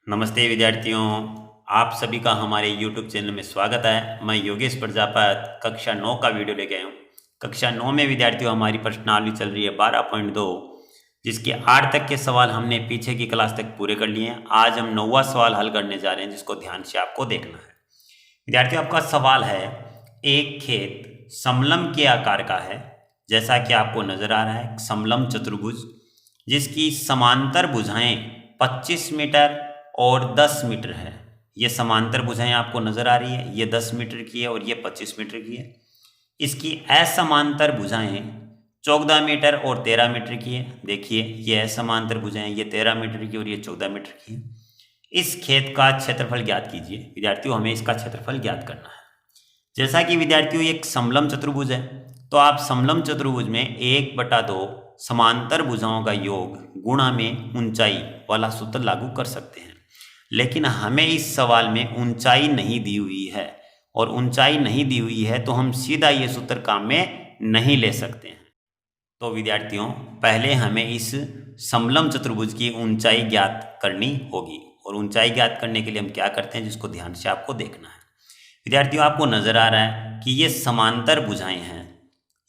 नमस्ते विद्यार्थियों, आप सभी का हमारे YouTube चैनल में स्वागत है। मैं योगेश प्रजापत कक्षा 9 का वीडियो लेके आया हूँ। कक्षा 9 में विद्यार्थियों हमारी प्रश्नावली चल रही है 12.2, जिसके 8 तक के सवाल हमने पीछे की क्लास तक पूरे कर लिए हैं। आज हम 9वां सवाल हल करने जा रहे हैं, जिसको ध्यान से आपको देखना है। विद्यार्थियों, आपका सवाल है, एक खेत समलंब के आकार का है, जैसा कि आपको नजर आ रहा है, समलंब चतुर्भुज जिसकी समांतर भुजाएं 25 मीटर और 10 मीटर है। ये समांतर भुजाएं आपको नजर आ रही है, ये 10 मीटर की है और ये 25 मीटर की है। इसकी असमांतर भुजाएं 14 मीटर और 13 मीटर की है। देखिए, ये असमांतर भुजाएं, ये 13 मीटर की और ये 14 मीटर की है। इस खेत का क्षेत्रफल ज्ञात कीजिए। विद्यार्थियों, हमें इसका क्षेत्रफल ज्ञात करना है। जैसा कि विद्यार्थियों एक समलंब चतुर्भुज है, तो आप समलंब चतुर्भुज में 1/2 समांतर भुजाओं का योग गुणा में ऊंचाई वाला सूत्र लागू कर सकते हैं। लेकिन हमें इस सवाल में ऊंचाई नहीं दी हुई है, और ऊंचाई नहीं दी हुई है तो हम सीधा ये सूत्र काम में नहीं ले सकते हैं। तो विद्यार्थियों, पहले हमें इस समलंब चतुर्भुज की ऊंचाई ज्ञात करनी होगी, और ऊंचाई ज्ञात करने के लिए हम क्या करते हैं, जिसको ध्यान से आपको देखना है। विद्यार्थियों, आपको नजर आ रहा है कि ये समांतर भुजाएं हैं।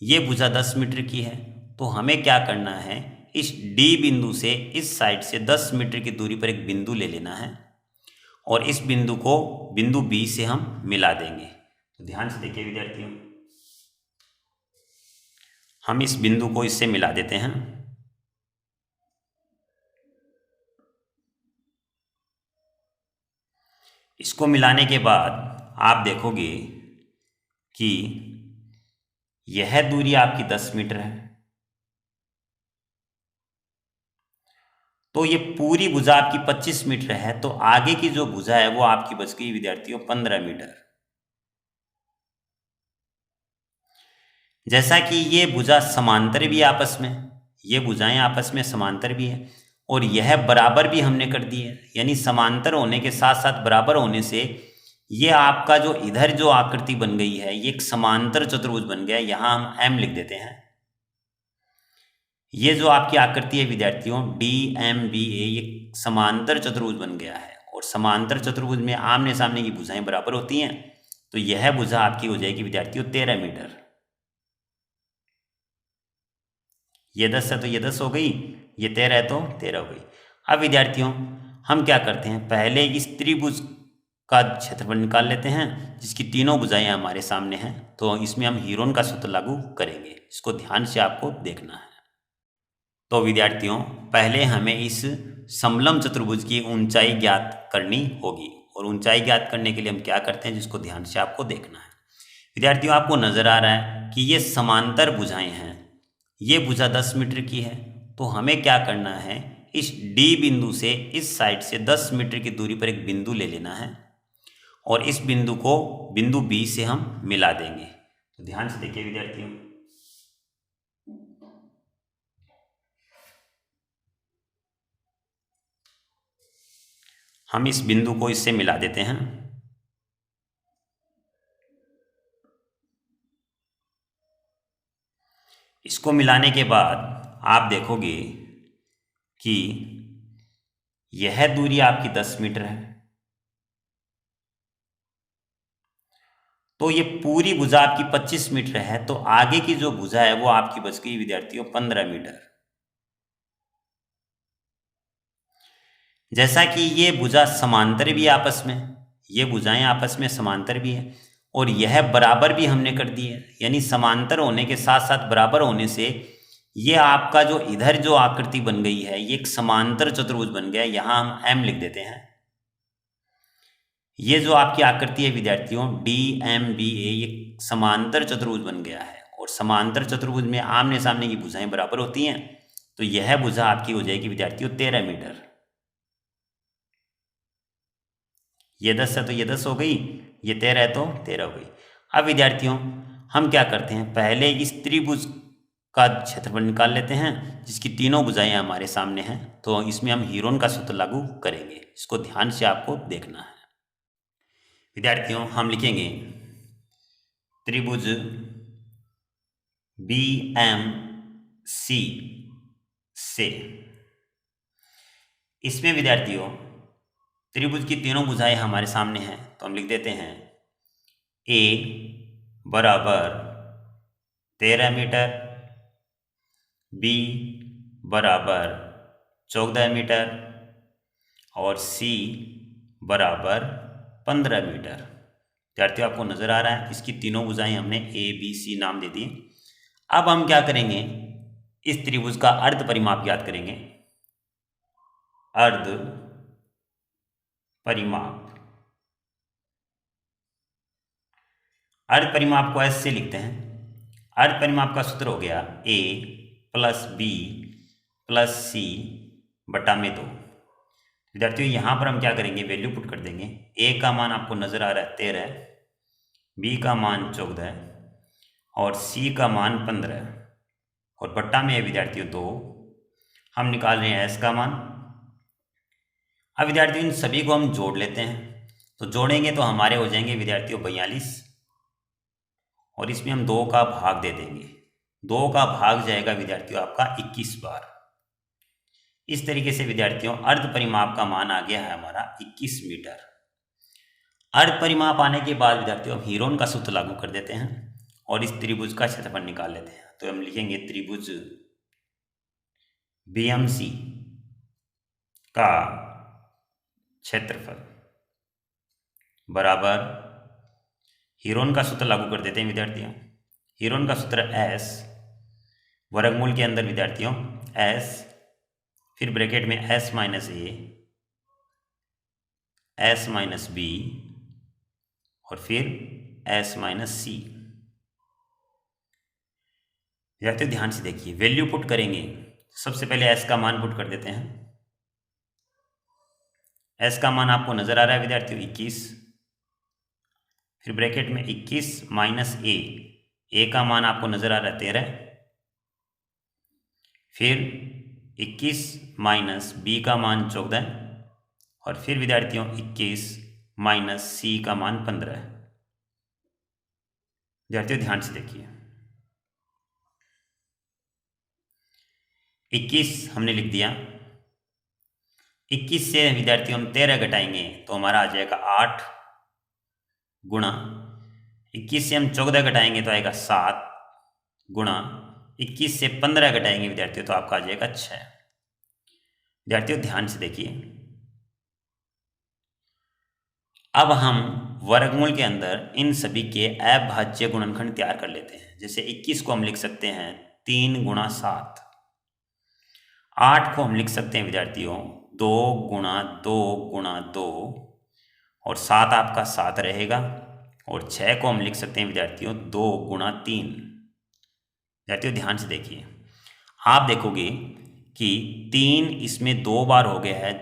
ये भुजा 10 मीटर की है, तो हमें क्या करना है, इस डी बिंदु से इस साइड से 10 मीटर की दूरी पर एक बिंदु ले लेना है, और इस बिंदु को बिंदु बी से हम मिला देंगे। तो ध्यान से देखिए विद्यार्थियों, हम इस बिंदु को इससे मिला देते हैं। इसको मिलाने के बाद आप देखोगे कि यह दूरी आपकी 10 मीटर है, तो ये पूरी भुजा आपकी 25 मीटर है, तो आगे की जो भुजा है वो आपकी बच गई विद्यार्थियों 15 मीटर। जैसा कि ये भुजा समांतर भी आपस में, ये भुजाएं आपस में समांतर भी है, और यह बराबर भी हमने कर दी है, यानी समांतर होने के साथ साथ बराबर होने से ये आपका जो इधर जो आकृति बन गई है, ये एक समांतर चतुर्भुज बन गया। यहां हम एम लिख देते हैं। ये जो आपकी आकृति है विद्यार्थियों डी एम बी ए, ये समांतर चतुर्भुज बन गया है, और समांतर चतुर्भुज में आमने सामने की भुजाएं बराबर होती हैं, तो यह भुजा आपकी हो जाएगी विद्यार्थियों 13 मीटर। ये 10 है तो ये 10 हो गई, ये 13 है तो 13 हो गई। अब विद्यार्थियों, हम क्या करते हैं, पहले इस त्रिभुज का क्षेत्रफल निकाल लेते हैं, जिसकी तीनों भुजाएं हमारे सामने हैं। तो इसमें हम हीरोन का सूत्र लागू करेंगे, इसको ध्यान से आपको देखना है। तो विद्यार्थियों, पहले हमें इस समलंब चतुर्भुज की ऊंचाई ज्ञात करनी होगी, और ऊंचाई ज्ञात करने के लिए हम क्या करते हैं, जिसको ध्यान से आपको देखना है। विद्यार्थियों, आपको नजर आ रहा है कि ये समांतर भुजाएं हैं। ये भुजा 10 मीटर की है, तो हमें क्या करना है, इस डी बिंदु से इस साइड से 10 मीटर की दूरी पर एक बिंदु ले लेना है, और इस बिंदु को बिंदु बी से हम मिला देंगे। तो ध्यान से देखिए विद्यार्थियों, हम इस बिंदु को इससे मिला देते हैं। इसको मिलाने के बाद आप देखोगे कि यह दूरी आपकी 10 मीटर है, तो ये पूरी भुजा आपकी 25 मीटर है, तो आगे की जो भुजा है वो आपकी बच गई विद्यार्थियों 15 मीटर। जैसा कि ये भुजा समांतर भी आपस में, ये भुजाएं आपस में समांतर भी है, और यह बराबर भी हमने कर दी है, यानी समांतर होने के साथ साथ बराबर होने से ये आपका जो इधर जो आकृति बन गई है, ये एक समांतर चतुर्भुज बन गया। यहां हम एम लिख देते हैं। ये जो आपकी आकृति है विद्यार्थियों डी एम बी ए, ये समांतर चतुर्भुज बन गया है, और समांतर चतुर्भुज में आमने सामने की भुजाएं बराबर होती हैं, तो यह भुजा आपकी हो जाएगी विद्यार्थियों 13 मीटर। ये 10 है तो ये 10 हो गई, ये 13 है तो 13 हो गई। अब विद्यार्थियों, हम क्या करते हैं, पहले इस त्रिभुज का क्षेत्रफल निकाल लेते हैं, जिसकी तीनों भुजाएं हमारे सामने हैं। तो इसमें हम हीरोन का सूत्र लागू करेंगे, इसको ध्यान से आपको देखना है। विद्यार्थियों, हम लिखेंगे त्रिभुज बी एम सी से, इसमें विद्यार्थियों त्रिभुज की तीनों भुजाएं हमारे सामने हैं, तो हम लिख देते हैं ए बराबर 13 मीटर, बी बराबर 14 मीटर और सी बराबर 15 मीटर। विद्यार्थियों आपको नजर आ रहा है, इसकी तीनों भुजाएं हमने ए बी सी नाम दे दिए। अब हम क्या करेंगे, इस त्रिभुज का अर्ध परिमाप याद करेंगे। अर्ध परिमाप, अर्ध परिमाप को ऐसे लिखते हैं। अर्ध परिमाप का सूत्र हो गया ए प्लस बी प्लस सी बटा में 2। विद्यार्थियों यहाँ पर हम क्या करेंगे, वैल्यू पुट कर देंगे। ए का मान आपको नजर आ रहा है 13, बी का मान 14 और सी का मान 15 और बट्टा में है विद्यार्थियों 2। हम निकाल रहे हैं एस का मान। अब विद्यार्थियों इन सभी को हम जोड़ लेते हैं, तो जोड़ेंगे तो हमारे हो जाएंगे विद्यार्थियों 42 और इसमें हम 2 का भाग दे देंगे। 2 का भाग जाएगा विद्यार्थियों आपका 21 बार। इस तरीके से विद्यार्थियों अर्ध परिमाप का मान आ गया है हमारा 21 मीटर। अर्ध परिमाप आने के बाद विद्यार्थियों हम हीरोन का सूत्र लागू कर देते हैं और इस त्रिभुज का क्षेत्रफल निकाल लेते हैं। तो हम लिखेंगे त्रिभुज बीएमसी का क्षेत्रफल बराबर, हीरोन का सूत्र लागू कर देते हैं विद्यार्थियों। हीरोन का सूत्र एस वर्गमूल के अंदर विद्यार्थियों एस, फिर ब्रैकेट में एस माइनस ए, एस माइनस बी और फिर एस माइनस सी। विद्यार्थियों ध्यान से देखिए, वैल्यू पुट करेंगे। सबसे पहले एस का मान पुट कर देते हैं। एस का मान आपको नजर आ रहा है विद्यार्थियों 21, फिर ब्रैकेट में 21 माइनस ए का मान आपको नजर आ रहा है 13, फिर 21 माइनस बी का मान 14 और फिर विद्यार्थियों 21 माइनस सी का मान 15। विद्यार्थियों ध्यान से देखिए, 21 हमने लिख दिया। 21 से विद्यार्थियों हम 13 घटाएंगे तो हमारा आ जाएगा 8 गुणा 21 से हम 14 घटाएंगे तो आएगा 7 गुणा 21 से 15 घटाएंगे विद्यार्थियों तो आपका आ जाएगा 6। विद्यार्थियों ध्यान से देखिए, अब हम वर्गमूल के अंदर इन सभी के अभाज्य गुणनखंड तैयार कर लेते हैं। जैसे 21 को हम लिख सकते हैं 3 गुणा 7, 8 को हम लिख सकते हैं विद्यार्थियों 2 गुणा 2 गुणा 2 और 7 आपका 7 रहेगा और 6 को हम लिख सकते हैं विद्यार्थियों 2 गुणा 3। विद्यार्थियों ध्यान से देखिए, आप देखोगे कि 3 इसमें 2 बार हो गया है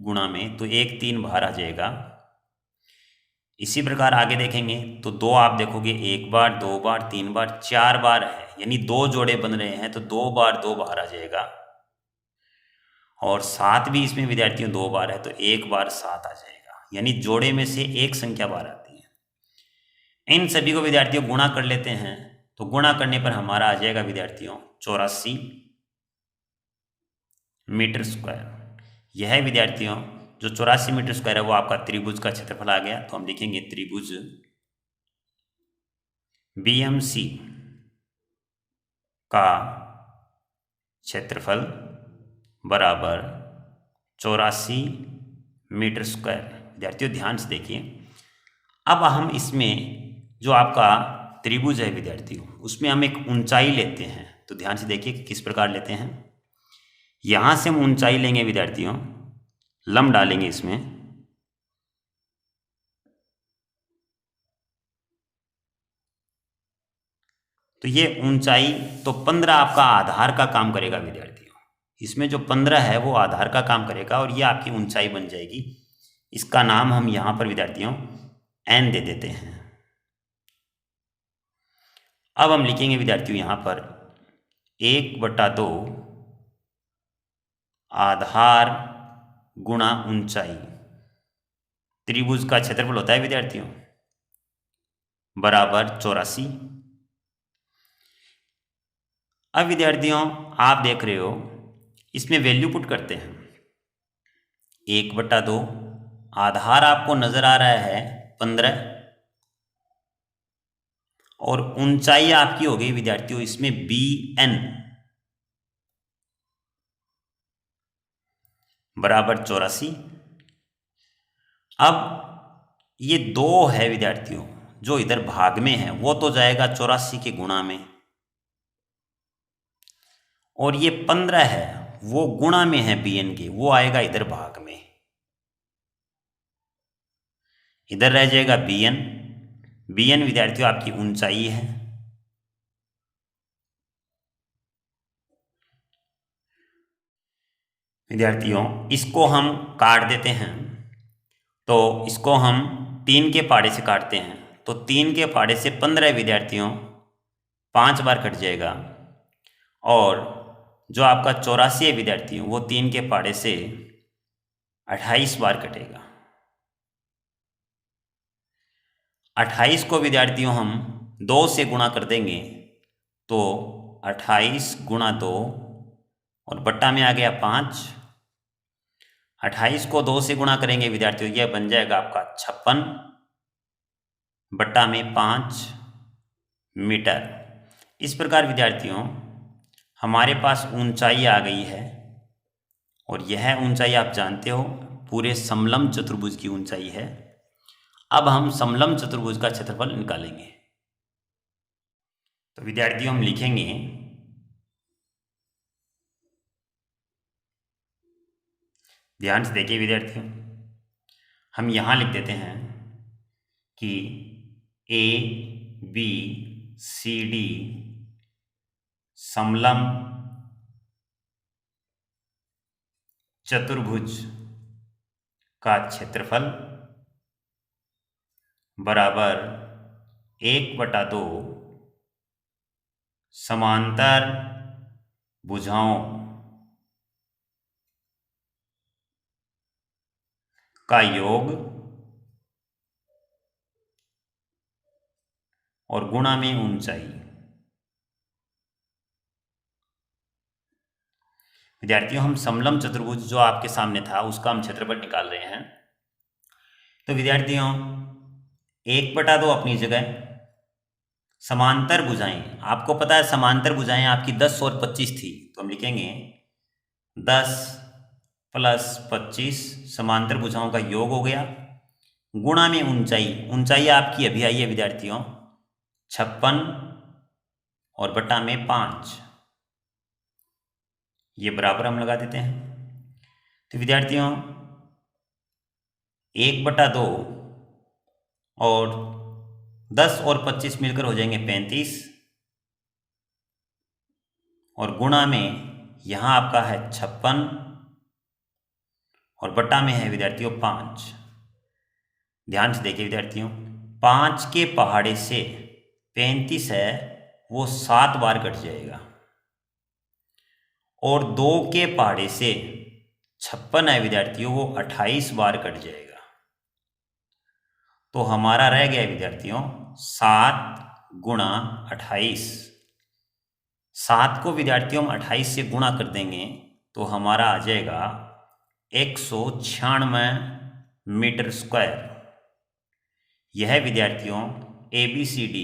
गुणा में, तो 1 3 बाहर आ जाएगा। इसी प्रकार आगे देखेंगे तो 2 आप देखोगे 1 बार 2 बार 3 बार 4 बार है, यानी 2 जोड़े बन रहे हैं तो 2 बार 2 बाहर आ जाएगा। और 7 भी इसमें विद्यार्थियों 2 बार है तो 1 बार 7 आ जाएगा, यानी जोड़े में से एक संख्या बाहर आती है। इन सभी को विद्यार्थियों गुणा कर लेते हैं, तो गुणा करने पर हमारा आ जाएगा विद्यार्थियों 84 मीटर स्क्वायर। यह है विद्यार्थियों जो 84 मीटर स्क्वायर है वो आपका त्रिभुज का क्षेत्रफल आ गया। तो हम लिखेंगे त्रिभुज बीएमसी का क्षेत्रफल बराबर 84 मीटर स्क्वायर। विद्यार्थियों ध्यान से देखिए, अब हम इसमें जो आपका त्रिभुज है विद्यार्थियों उसमें हम एक ऊंचाई लेते हैं। तो ध्यान से देखिए किस प्रकार लेते हैं। यहां से हम ऊंचाई लेंगे विद्यार्थियों, लंब डालेंगे इसमें, तो ये ऊंचाई तो 15 आपका आधार का काम करेगा विद्यार्थियों। इसमें जो 15 है वो आधार का काम करेगा और ये आपकी ऊंचाई बन जाएगी। इसका नाम हम यहां पर विद्यार्थियों n दे देते हैं। अब हम लिखेंगे विद्यार्थियों यहां पर 1/2 आधार गुणा ऊंचाई। त्रिभुज का क्षेत्रफल होता है विद्यार्थियों बराबर 84। अब विद्यार्थियों आप देख रहे हो इसमें वैल्यू पुट करते हैं 1/2 आधार आपको नजर आ रहा है 15 और ऊंचाई आपकी हो गई विद्यार्थियों इसमें BN बराबर 84। अब ये 2 है विद्यार्थियों जो इधर भाग में है वो तो जाएगा 84 के गुणा में, और ये 15 है वो गुणा में है BN के, वो आएगा इधर भाग में। इधर रह जाएगा BN विद्यार्थियों आपकी ऊंचाई है। विद्यार्थियों इसको हम काट देते हैं, तो इसको हम 3 के पहाड़े से काटते हैं, तो 3 के पहाड़े से 15 विद्यार्थियों 5 बार कट जाएगा, और जो आपका 84 है विद्यार्थियों वो 3 के पहाड़े से 28 बार कटेगा। 28 को विद्यार्थियों हम 2 से गुणा कर देंगे, तो 28 गुणा 2 और बट्टा में आ गया 5। 28 को 2 से गुणा करेंगे विद्यार्थियों, यह बन जाएगा आपका 56 बट्टा में 5 मीटर। इस प्रकार विद्यार्थियों हमारे पास ऊंचाई आ गई है, और यह ऊंचाई आप जानते हो पूरे समलंब चतुर्भुज की ऊंचाई है। अब हम समलंब चतुर्भुज का क्षेत्रफल निकालेंगे। तो विद्यार्थियों हम लिखेंगे ध्यान से देखिए विद्यार्थियों, हम यहां लिख देते हैं कि ABCD समलंब चतुर्भुज का क्षेत्रफल बराबर 1/2 समांतर भुजाओं का योग और गुणा में ऊंचाई। विद्यार्थियों हम समलंब चतुर्भुज जो आपके सामने था उसका हम क्षेत्रफल निकाल रहे हैं। तो विद्यार्थियों 1/2 अपनी जगह, समांतर भुजाएं आपको पता है समांतर भुजाएं आपकी 10 और 25 थी, तो हम लिखेंगे 10 + 25 समांतर भुजाओं का योग हो गया, गुणा में ऊंचाई आपकी अभी आई है विद्यार्थियों 56 और बट्टा में 5, ये बराबर हम लगा देते हैं। तो विद्यार्थियों 1/2 और 10 और 25 मिलकर हो जाएंगे 35, और गुणा में यहां आपका है 56 और बट्टा में है विद्यार्थियों 5। ध्यान से देखिए विद्यार्थियों 5 के पहाड़े से 35 है वो 7 बार कट जाएगा, और 2 के पहाड़े से 56 है विद्यार्थियों वो 28 बार कट जाएगा। तो हमारा रह गया विद्यार्थियों 7 गुणा 28। 7 को विद्यार्थियों हम 28 से गुणा कर देंगे तो हमारा आ जाएगा 196 मीटर स्क्वायर। यह विद्यार्थियों ABCD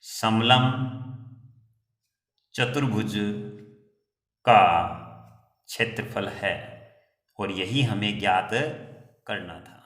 समलंब चतुर्भुज का क्षेत्रफल है, और यही हमें ज्ञात करना था।